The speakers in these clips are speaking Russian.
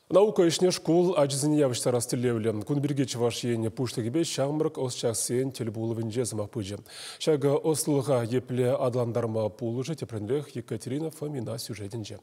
Наука ишне школ ажизыне явыштар астылевлен. Күнберге чываш ені пуштыгебе шамрық осчақсен телебулывын жезімақ пыжы. Шағы ослыға епле адландарма пулыжы тепренлех Екатерина Фомина сюжетінже.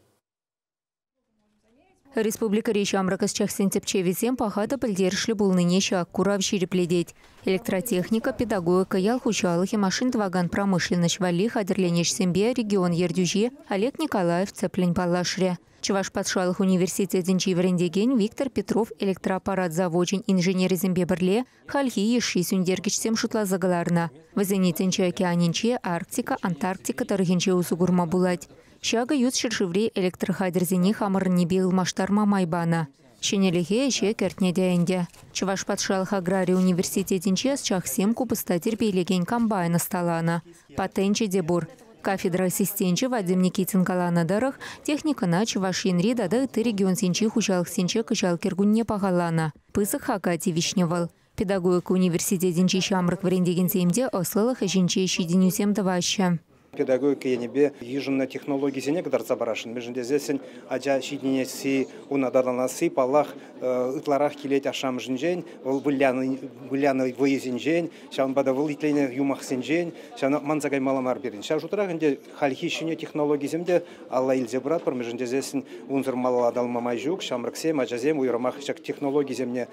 Республика Речамракас чахсен тепчевизем пахата пылдершлі булныне шақ курав жирепледеть. Электротехника, педагогика, ялхучалых и машин-ваган промышленность вали хадерленеш сембе регион Ердюжи Олег Николаев цеплень палашре. Чуваш подшалых университетен чиврендеген Виктор Петров электроаппарат заводчен инженер зембе берле хальхи еши сюндергичсем шутла загаларна. Вазенитенче океанинче Арктика, Антарктика тарыхенче усугурма булать. Шага ют шершевре электрохадерзине хамырны бил маштарма майбана. Шенелихе еще кертне дяенде. Чуваш подшалых аграрий университетенче с чахсем купыста терпелеген комбайна сталана. Патенче дебур. Кафедра ассистенче Вадим Никитин калана дарах техника на Чуваш янри дада ты регион сенче хучалых сенче кычал кергунне пагалана. Пысық хакати вишневал. Педагогика университетенче шамрак врендеген семде ослылых жинче шиденюсем даваща. Педагогика янебе еженно технологии зене кадар забарашын. Межінде зесен ажа шиденеси унадарланасы палах ытларах килет ашам жинжен, ол выляны выезинжен, шан бада вылитлене юмах сенжен, шан манзагай маламар берин. Шан жутырах инде хальхи шине технологии земде алла илзе брат пар межінде зесен унзыр мала адалмамай жук, шамраксем ажазем уйрамах шак технологии земне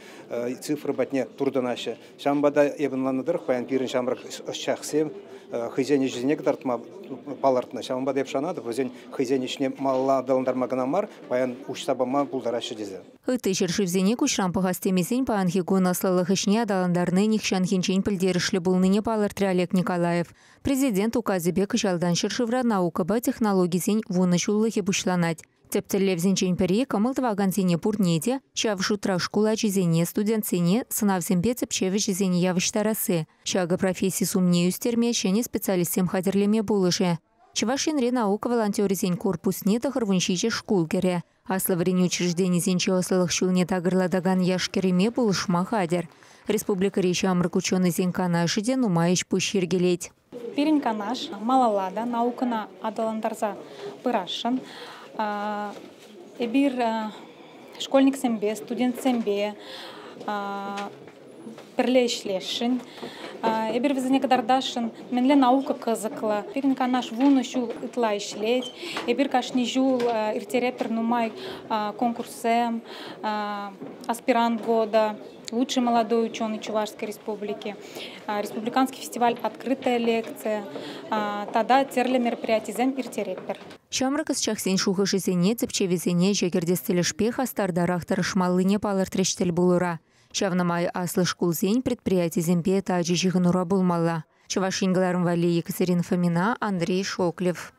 цифры батне турданашы. Шан бада ебынланадырх паян пирин шамрак шахсем хызяне жизне кадартма палартна. Шан бада епшанады, өзен хызяне ішне мала адаландармаганамар, паян ушсабама булдарашы дезе. Ыты шершивзене кушрам пахастемесень паян хигун аслалых ішне адаландарны нихшан хинчень пылдерішлі булныне палартри Олег Николаев. Президент указыбе кышалдан шершивра наукаба технологизень вунышуллыхе бушланать. Тептелевзенчень пере камылтываган зене пурнеде, чавшутра школа чизене студентсене сынавзембе цепчеве чизене явыштарасы. Чага профессии сумнею стерме, щене специалистем хадерлеме булыше. Чавашинре наука волонтеризень корпусне тахарвунщиче школ кере. Аславрень учреждений зенче ослылых шулне тагырладаган яшкереме булышма хадер. Республика Речамрак ученый зень канашиде нумаищ пущергелеть. Пирень канаш, малалада, наукана адаландарза пырашын. Эбир школьник сембе, студент сембе, перлешлешин. Эбир визне кадардашин, менле наука кызыкла. Пирин канаш вуну шул итла ишлеть. Эбир кашни жул иртерепер нумай конкурсем, аспирант года. Лучший молодой ученый Чувашской республики, республиканский фестиваль «Открытая лекция», тогда терле мероприятий зем иртерепер. Шамракас чахсен шухыши зене цепчевизене жегердестелі шпех астардарахтар шмалыне палыртрештел булура. Шавнамай аслы шкул зень предприятий земпе тажи жиғынура булмалла. Чувашингаларым вали Екатерина Фомина, Андрей Шоклев.